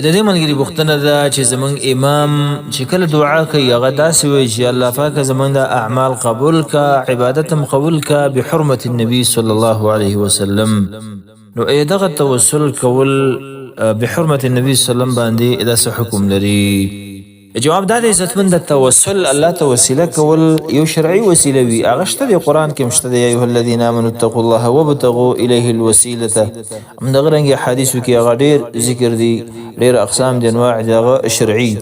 د دې ملګری پوښتنه ده چې زمونږ امام چې کله دعا کوي هغه داسې وایي چې الله پاک زمونږ د اعمال قبول کا، عبادت هم قبول کا بحرمت النبي صلی الله علیه وسلم. نو دغه توسل کول بحرمت النبي صلی الله علیه وسلم باندې دا څه حکم لري؟ جواب دا د عزتمند توسل الله ته وسیله کول یو شرعي وسیله وي. هغه شته د قرآن کې مشته دی یا ایها الذین آمنوا اتقوا الله وابتغوا الیه الوسیله. همدغه رنګ حدیثو کې هغه ډېر ذکر دي، ډېر اقسام دي، انواع دي هغه شرعي.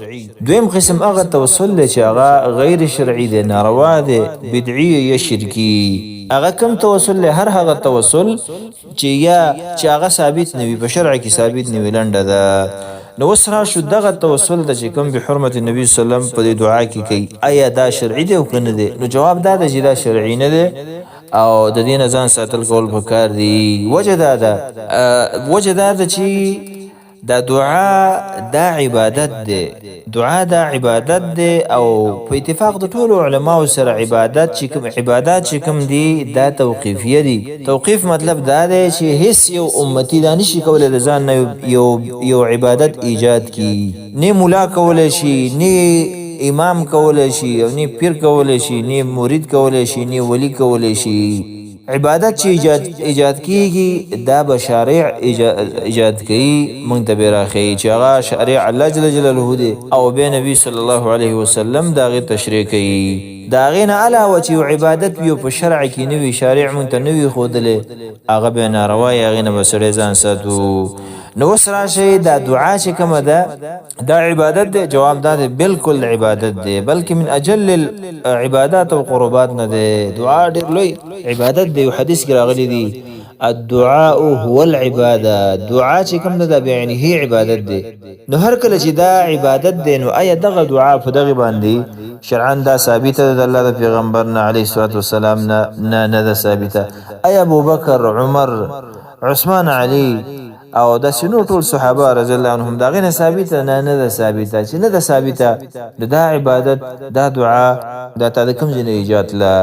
دویم قسم هغه توسل دی چې هغه غیر شرعي دی، ناروا دی، بدعي یا شرکي. هغه کوم توسل له هر هغه توسل چې هغه ثابت نه وي، په شرع کې ثابت نه وي، لنډه ده. نو وسره شو دغه توسل د چې کوم به حرمت النبي صلی الله علیه وسلم په دعا کې کوي، آیا دا شرعي دی او کنه دی؟ نو جواب دا د چې دا شرعي نه دی او د دین ځان ساتل کول پکار دی. وجه دا ده چې دا دعا دا عبادت دی، دعا دا عبادت دی او په اتفاق د ټولو علماو سره عبادت چې کوم دی دا توقیفیه دی. توقیف مطلب دا دی چې هیڅ یو امتی دا نشي کولای د ځان نه یو عبادت ایجاد کی، نه مولا کولای شي، نه امام کولای شي، او نه پیر کولای شي، نه مرید کولای شي، نه ولی کولای شي. عبادت چې ایجاد کیږي دا به شارع ایجاد کوي، مونږ ته به راخی چې هغه شارع الله جل جلاله دی او به نبی صلی الله علیه وسلم دا غي تشریع کوي. دا غینه علاوه چې عبادت یو په شرع کې نوی شارع مونږ ته نوی خودلې هغه به ناروا یا غینه بسړې ځان ساتو. نو سره شي دا دعا چې کومه ده دا عبادت دی؟ جواب دا دی بالکل عبادت دی، بلکې من اجل العبادات او قربات نه دی. دعا ډېر لوی عبادت دی. حدیث کې راغلی دی الدعاء هو العباده، دعا چې کوم ده بیان هي عبادت دی. نو هر کله چې دا عبادت دی نو آیا دغه دعا په دغه باندې شرعاً دا ثابته ده د الله د پیغمبرنا علیه الصلاه والسلام نه ده ثابته؟ آیا ابوبکر، عمر، عثمان، علی او د سينو ټول صحابه رضی الله عنهم دا غینه ثابته نه ده ثابته؟ چې نه ده ثابته دا عبادت دا دعا دا د کوم ځای ایجاد لا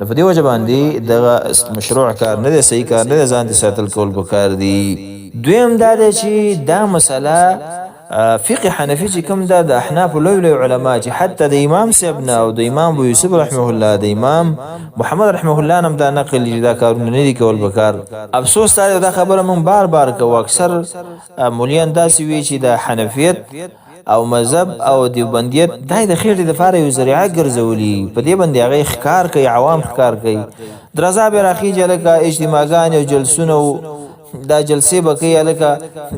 په دې وجه باندې دغه مشروع کار نه دی، صحیح کار نه دی، ځان دې ساتل کول پکار دی. دویم دا دی چې دا مسله فقه حنفي چې کوم دا د احناف لوی علما چې حتی د امام صاحب او د امام ابو یوسف رحمه الله، د امام محمد رحمه الله نم دا نقل دا کارونه نه دي کول پکار. افسوس دا خبره مون بار کوو، اکثر مولیان داسې وی چې د حنفیت او مذهب او دیوبندیت دای د خیر د فاره یو ذریعہ ګرځولي، په دې باندې هغه ښکار کوي، عوام ښکار کوي. درزا به راخی جلکه اجتماعګان او جلسونه دا جلسې بکی الکه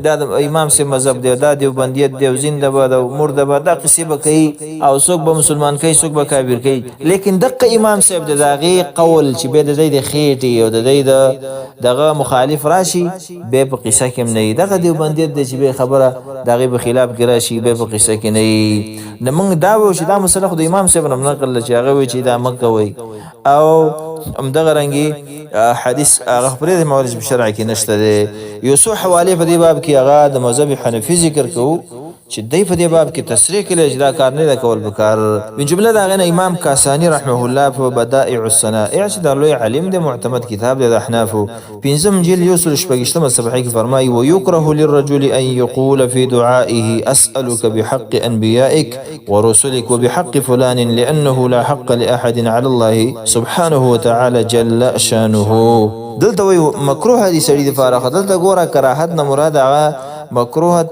دا د امام سے مذهب دی، دا دیوبندیت دی، زنده باد او مرده باد، دا قصې بکی او څوک به مسلمان کوي، څوک به کافر کوي. لیکن دغه امام صاحب د داغي قول چې به د دې خېټي او د دې دغه مخالف راشي به په قصه کې نه، دغه دیوبندیت د چې به خبره دغه په خلاف کې راشي به په قصه کې نه. موږ دا و چې دا مسله خو د امام صاحب نه نقل چې هغه وی چې دا مکه وي او همدغه رنګي حدیث هغه پرې د مورج شرع کې نشته دی. یو څو حواله په دې باب کې هغه د مذهب حنفي ذکر کوو چې دای په دې باب کې تصریح کړي چې دا کار نه د کول بکار. من جمله دا غنه امام کاسانی رحمه الله په بدائع الصنائع چې د لوی عالم د معتمد کتاب د احناف پنځم جلد یوسل شپږشتمه صفحه کې فرمایي ويكره للرجل ان يقول في دعائه اسالك بحق انبيائك ورسلك وبحق فلان لانه لا حق لاحد على الله سبحانه وتعالى جل شانه. دلته وی مکروه دي سړي د فارغ دلته ګوره کراهت نه مراد هغه مکروه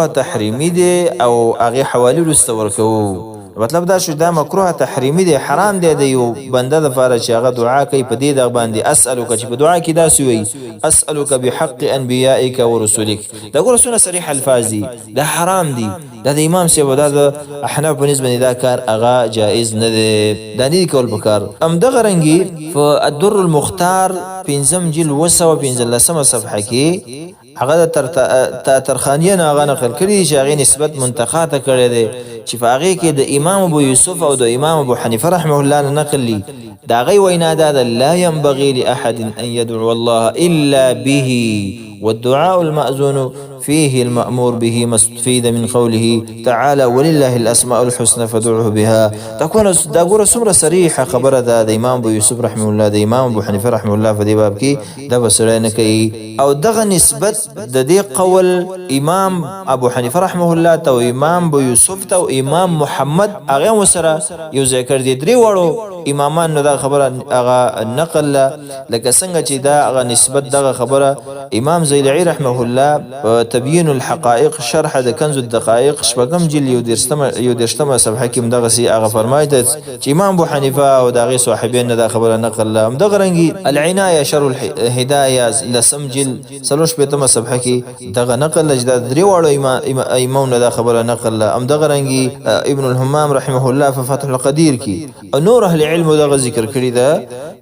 تحریمی دی او هغه حوالی رستور کوو. مطلب دا شو دا مکروه تحریمی دی، حرام دی د یو بنده د فارغ چې هغه دعا کوي په دې د باندې اسالک چې په دعا کې دا سوی اسالک بحق انبیائک ورسلک، دا ګوره سونه صریح الفاظ دي، دا حرام دي. دا د امام سی ودا د احناف په نسبت دا کار هغه جائز نه دی، دا نه کول پکار. دغه رنګي په الدر المختار پنځم جلد 215 صفحه کې هغه ترخانیه هغه نقل کړي چې هغه نسبت منتقاته کړي دي چې فقې کې د امام ابو یوسف او د امام ابو حنیفه رحمه الله نقل لي دا غي وینا دا لا ينبغي لاحد ان يدعو الله الا به والدعاء المأذون فيه المأمور به ما استفيد من قوله تعالى ولله الأسماء الحسنى فادعوه بها تكون دا ګوره څومره صریحه خبره ده د امام ابو یوسف رحمه الله د امام ابو حنیفه رحمه الله په دې باب کې دا بسره نه کوي او دغه نسبت د دې قول امام ابو حنیفه رحمه الله ته امام ابو یوسف ته امام محمد هغه وسره یو ذکر دي درې وړو امامان نو دا خبره هغه نقل لکه څنګه چې دا هغه نسبت دغه خبره امام زیلعی رحمه الله تبیین الحقائق شرح د کنز الدقائق شپږم جلد یو درشتمه صفحه کې دغه سي هغه فرمایي چې امام ابو حنیفه او دغه صاحبین دا خبره نقل هم دغه رنګي العنایه شر الهدایه لسم جلد سلوش په صفحه کې دغه نقل لجد درې واړو امام دا خبره نقل هم دغه رنګي ابن الهمام رحمه الله په فتح القدیر کې او نور اهل علم دغه ذکر کړی دا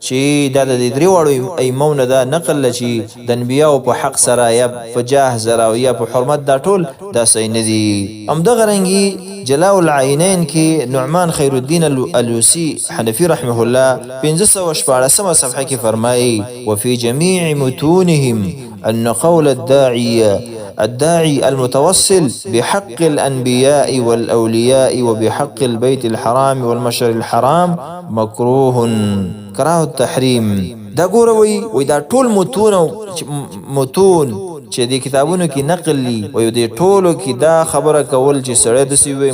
چې دا د درې واړو امام دا نقل چې د انبیاء په حق سره یا په جاه سره یا په حرمت دا ټول دا صحیح نه دي هم دغه رنګي جلاء العینین کې نعمان خیر الدین الوسی حنفی رحمه الله 1514 صفحه کې فرمایي وفي جميع متونهم ان قول الداعي المتوصل بحق الأنبياء والأولياء وبحق البيت الحرام والمشعر الحرام مكروه كراهه التحريم دا ګوره وی دا ټول متون چې د کتابونو کې نقل لي او د ټولو کې دا خبره کول چې سړی د سوي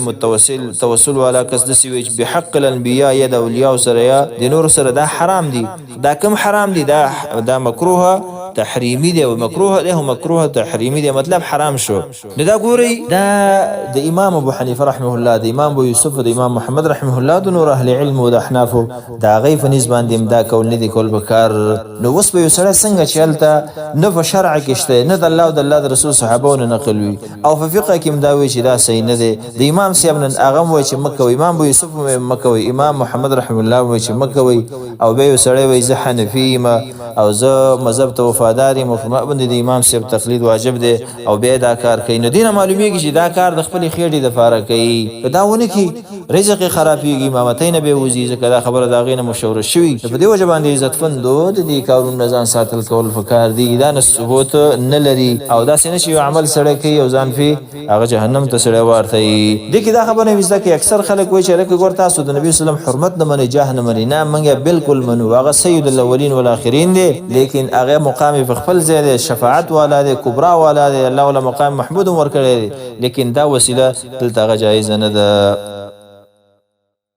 توسل والا کس د سوي به حق الانبیاء یا د اولیاء سره یا د نور سره دا حرام دي دا کوم حرام دي دا مکروه تحریمی دی او مکروه دی او مکروه تحریمی دی مطلب حرام شو دا ګوري دا د امام ابو حنیفه رحمه الله د امام ابو یوسف د امام محمد رحمه الله د نور اهل علم او د احناف دا غي فنس باندې امدا کول نه دي کول بکار نو وس به سره څنګه چلته نه په شرع کې شته نه د الله او د الله رسول صحابهونو نقل وي او په فقه کې امدا وی چې دا صحیح نه دی د امام سیب نن اغه وی چې مکه امام ابو یوسف مکه امام محمد رحمه الله وی چې مکه وی او به سره وی زه حنفی ما او زه مذهب ته وفاداری مفهوم باندې د امام سیب تقلید واجب دی او به دا کار کوي نو دینه معلومیږي چې دا کار د خپل خېړې د فاره کوي داونه کې رزق خرابېږي امامتین به وزي ځکه دا خبره دا غینه مشوره شوی په دې وجه باندې عزت فندو د دې کارونو ځان ساتل کول فکر دی دا نه ثبوت نه لري او دا څنګه چې عمل سره کوي او ځان فی هغه جهنم ته سره ورته دي کې دا خبره وځه کې اکثر خلک وایي چې رکه ګور تاسو د نبی صلی الله علیه وسلم حرمت نه مني جاه نه مني نه منګه بالکل منو هغه سید الاولین والآخرین دی لیکن هغه مقام په خپل ځای دی شفاعت والا دی کبرا والا دی الله ولا مقام محمود ورکړي لیکن دا وسیله دلته جایز نه ده